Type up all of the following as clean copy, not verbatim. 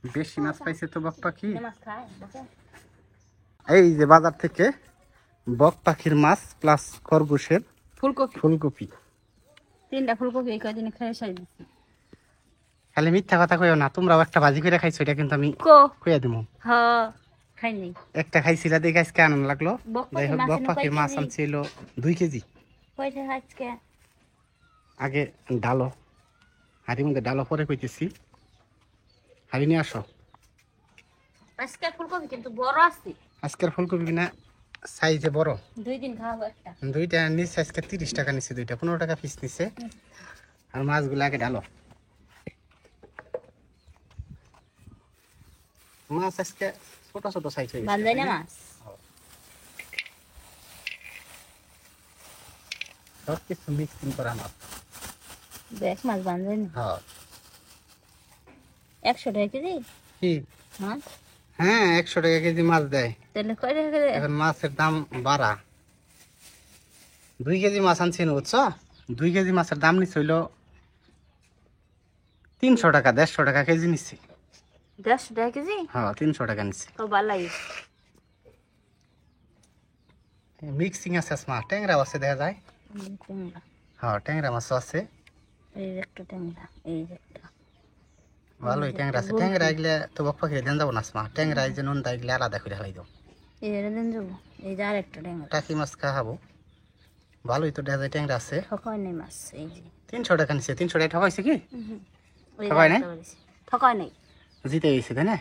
বেশি মাছ পাইছে তো বক পাখি। মাছ খায় বকে এই যে বাজার থেকে বক পাখির মাছ প্লাস খরগোশের ফুলকপি ফুলকপি। 3টা ফুলকপি এই কয়দিনে খেয়ে সারি দিছি। খালি মিথ্যা কথা কইও না, তোমরাও একটা ভাজি করে খাইছো, এটা কিন্তু আমি কো কইয়া দিব। হ খাই নাই একটা খাইছিলা দেখে আজকে আনন্দ লাগলো। বক যাই হোক, পাখির বক মাছ পাখির মাছ আনছিল 2 কেজি। কয়টা আজকে আগে ডালো, হাড়ির মধ্যে ডালো পরে কইতেছি। হাড়ি নিয়ে আসো। আজকে ফুলকপি কিন্তু বড় আছে। আজকের ফুলকপি না সাইজে বড়, 2 দিন খাওয়াবো একটা। দুইটা নিচ্ছে আজকে 30 টাকা নিচ্ছে, দুইটা 15 টাকা পিস নিচ্ছে। আর মাছগুলো আগে ডালো। মাছ আজকে ছোট ছোট সাইজ হয়ে গেছে। বানজাই না মাছ সব কিছু মিক্সিং করা মাছ। দেখ মাছ বানজাই না হ্যাঁ 100 টাকা কেজি কি? মাছ। হ্যাঁ 100 টাকা কেজি মাছ দেয়। তাহলে কয় টাকা করে এখন মাছের দাম বাড়া। 2 কেজি মাছ আনছি না বুঝছো, 2 কেজি মাছের দাম নিচ্ছে হইলো 300 টাকা, 150 টাকা কেজি নিচ্ছে। 150 টাকা কেজি হ্যাঁ 300 টাকা নিচ্ছে। তো বালাই মিক্সিং আছে মাছ, ট্যাংরাও আছে দেখা যায়। ট্যাংরা হ্যাঁ ট্যাংরা মাছও আছে। এই যে একটা ট্যাংরা এই যে একটা ভালোই ট্যাংরা আছে। ট্যাংরা এগুলা তো বক পাখি দেন যাবো না মা, ট্যাংরা এই যে নুন এগুলা আলাদা করে হালাই দাও। এই যে দেন যাবো এই যে আর একটা ট্যাংরা টাকি মাছ খাওয়াবো। ভালোই তো দেখা যায় ট্যাংরা আছে। ঠকায় নাই মাছ এই যে 300 টাকা নিচ্ছে। 300 টাকা ঠকাইছে কি? ওই ঠকায় নাই? ঠকায় নাই জিতে গেছে তাই না?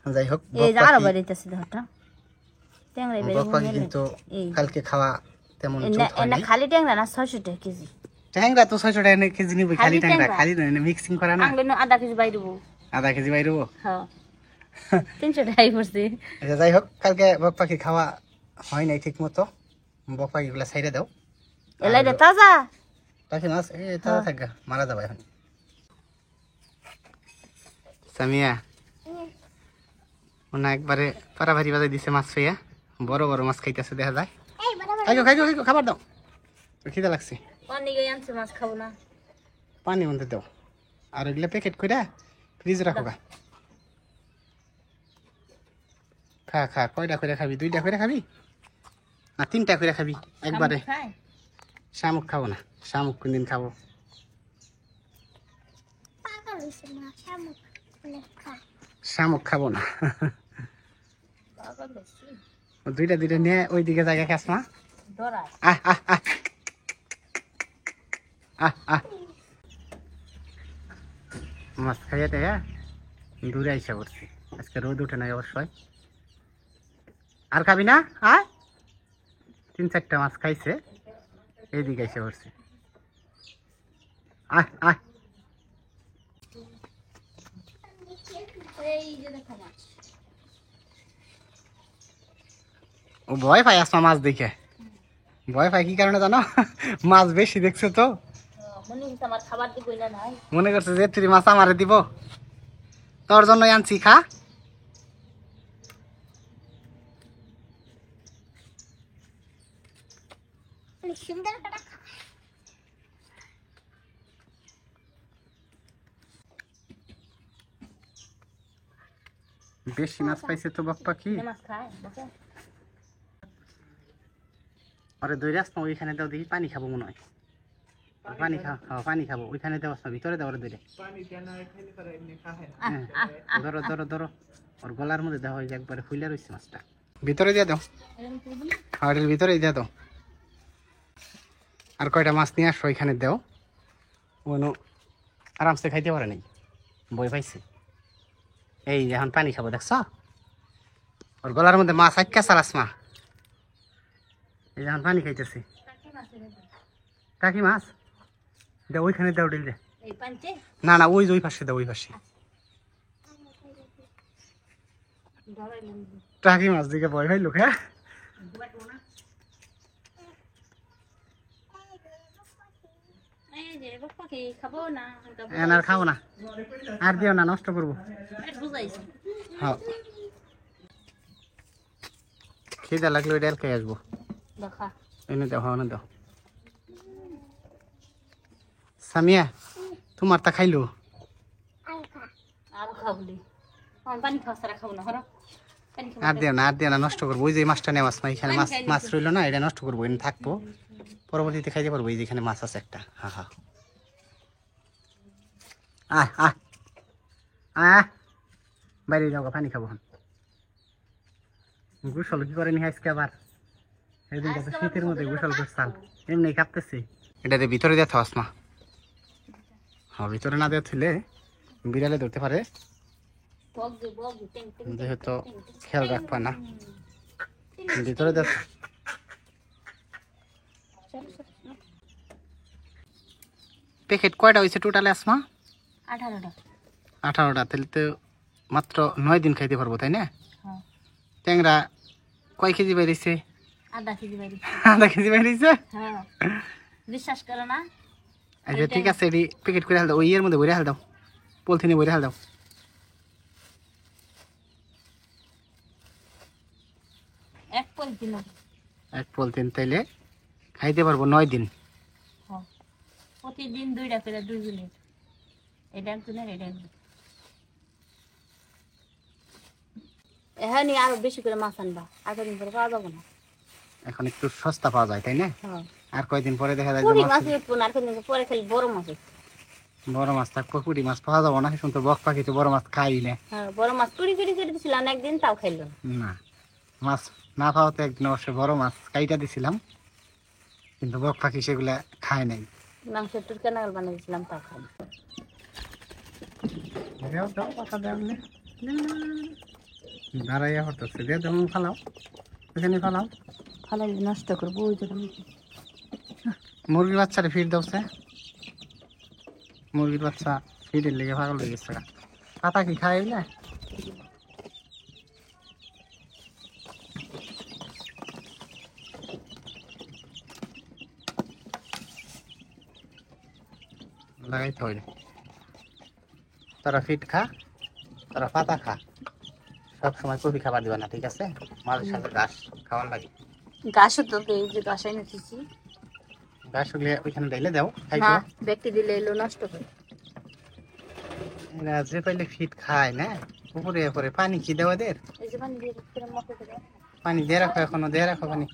যাই হোক, এই যে আরো বাড়িতেছে ধরটা ট্যাংরা বক পাখি কিন্তু এই কালকে খাওয়া তেমন জোর হয় এনা নাই। খালি ট্যাংরা না 600 টাকা কেজি ট্যাংরা তো 600 টাকা কেজি নিবি, খালি খালি ট্যাংরা ট্যাংরা। খালি মিক্সিং করা না। আংলে আধা কেজি বাইরে দেবো আধা কেজি বাইরে। হ্যাঁ 300 টাকাই পড়ছে আচ্ছা যাই হোক, কালকে বক পাখি খাওয়া হয় নাই ঠিক মতো। বক পাখিগুলা সাইডে দাও। এলাই রে তাজা টাকি মাছ এই তাজা থাকা মারা যাবে এখন। সামিয়া ওনা একবারে পারাভারি বাজাই দিছে মাছ ফেয়া, বড় বড় মাছ খাইতেছে দেখা যায়। খাইগো খাইগো খাইগো, খাবার দাও, খিদা লাগছে। পানি গিয়ে আনছে মাছ খাবো না পানি মধ্যে দাও, আর এগুলা প্যাকেট করে ফ্রিজে রাখো গা। খা খা, কয়টা করে খাবি? 2টা করে খাবি না 3টা করে খাবি একবারে? খায় শামুক খাবো না, শামুক কোনদিন খাবো। শামুক খাবো না। পাগল হইছি 2টা নিয়ে ওইদিকে জায়গা খাস না। ডরায় আহ আহ আহ আহ আহ, মাছ খাইয়া টাইয়া দূরে আইসা পড়ছি। আজকে রোদ উঠে নাই অবশ্যই। আর খাবি না? আয় 3-4টা মাছ খাইছে, এইদিকে আইসা পড়ছি। আহ আহ, এই যে দেখো মাছ ও ভয় পাই আসমা মাছ দেখে। ভয় পাই কি কারণে জানো? মাছ বেশি দেখছে তো, মনে হচ্ছে আমার খাবার দিব না নাই মনে করছে যে তুই মাছ আমারে দিব, তোর জন্যই আনছি, খা। সুন্দর বেশি মাছ পাইছে তো বক পাখি। মাছ খায় বকে আরে দই রাস না, ওইখানে দাও দেখি, পানি খাবো মনে হয়। পানি খা, পানি খাবো, ওইখানে দেওয়া ভিতরে দেওয়ার দইরে। ধরো ধরো ধরো, ওর গলার মধ্যে দেওয়া হয় যে একবারে ফুলে রয়েছে মাছটা। ভিতরে দিয়ে দাও, হাড়ের ভিতরে দিয়ে দাও। আর কয়টা মাছ নিয়ে আসো, ওইখানে দাও। কোনো আরামসে খাইতে পারে নাই, বই পাইছে। এই এখন পানি খাবো দেখছ, ওর গলার মধ্যে মাছ আটকা চালাস মা। এই এখন পানি খাইতেছে। টাকি মাছ দাও, ওইখানে দাও দিলে। এই পাঞ্চে না না, ওই পাশে দাও, ওই পাশে। টাকি মাছ দিকে ভয় ভাই লোক। হ্যাঁ এই যে বকপাখি খাবো না আর খাবো না, আর দিও না, নষ্ট করবো। বুঝাইছি হ্যাঁ খিদা লাগলো, এটা খেয়ে আসবো। দেখা এনে দাও, হ্যাঁ দাও। সামিয়া তোমার তা খাইলো? আর খাও বলি আমার পানি খাওয়া ছাড়া খাবো না হরো পানি খাবো আর দিও না নষ্ট করবো। ওই যে মাছটা নেওয়া মাছ না, এখানে মাছ মাছ রইলো না, এটা নষ্ট করবো, এখানে থাকবো, পরবর্তীতে খাইতে পারবো। এই যেখানে মাছ আছে একটা, হা হা। আহ আহ আহ বাইরে যাবো, পানি খাবো। গোসল কি করে নি আজকে আবার? সেদিন কত শীতের মধ্যে গোসল করছাল, এমনি কাঁপতেছি। এটাতে ভিতরে দিয়ে থাস মা। হ্যাঁ, ভিতরে না দিয়ে থইলে বিড়ালে ধরতে পারে, যেহেতু খেয়াল রাখবা না। ভিতরে দেখ, প্যাকেট কয়টা হয়েছে টোটালে আসমা? 18টা। 18টা, তাহলে তো মাত্র 9 দিন খাইতে পারবো, তাই না? হ্যাঁ ট্যাংরা কয় কেজি বেরিয়েছে? আধা কেজি বাইরে। আধা কেজি বেরিয়েছে। হ্যাঁ বিশ্বাস করো না। আচ্ছা ঠিক আছে, এটি প্যাকেট করে হাল দাও, ওই এর মধ্যে ভরে হাল দাও, পলিথিনে ভরে হাল দাও। এক পলিথিন। এক পলিথিন, তাইলে খাইতে পারবো 9 দিন। হ্যাঁ প্রতিদিন 2টা করে 2 জনের, এটা একজনের এটা একজন। হ্যাঁ নি আরো বেশি করে মাছ আনবা, আর কদিন পরে পাওয়া যাবে না। এখন একটু সস্তা পাওয়া যায়, তাই না? হ্যাঁ আর কয়দিন পরে দেখা যায় যে পুরি মাছ, মাছ উঠবো না, আর কদিন পরে খালি বড় মাছ উঠবে। বড় মাছ থাকবো, পুঁটি মাছ পাওয়া যাবো না। এখন তো বক পাখি তো বড় মাছ খাই না। হ্যাঁ বড় মাছ পুরি করে দিছিলাম একদিন, তাও খাইলো না। না, মাছ না পাওয়াতে একদিন অবশ্য বড় মাছ কাইটা দিছিলাম, কিন্তু বক পাখি সেগুলা খায় নাই। মাংসের টুরকা নাগল বানিয়ে দিয়েছিলাম, তাও খাই না। দাঁড়াইয়া হতেছে, দিয়ে যেমন ফালাও, এখানে ফালাও। ফালাইলে নষ্ট করবো ওই জন্য। মুরগির বাচ্চারে ফিট দাওছে, মুরগির বাচ্চা ফিটের লেগে পাগল হয়ে গেছে। পাতা কি খায় না? লাগাইতে হয়, তারা ফিট খা, তারা পাতা খা, সব সময় কবি খাবার দিবা না, ঠিক আছে? মাঝে সাথে ঘাস খাওয়ার লাগে। গাছও তো এই যে গাছ এনে দিচ্ছি, ঘাস হলে ওইখানে ঢেলে দাও, না খাইতো। ব্যক্তি দিলে এলো নষ্ট করে। এরা যে পাইলে ফিট খায় না, উপরে উপরে পানি কি দেওয়া দের? এই যে পানি দিয়ে দিচ্ছিলাম মতো করে। পানি দিয়ে রাখো, এখনো দিয়ে রাখো পানি।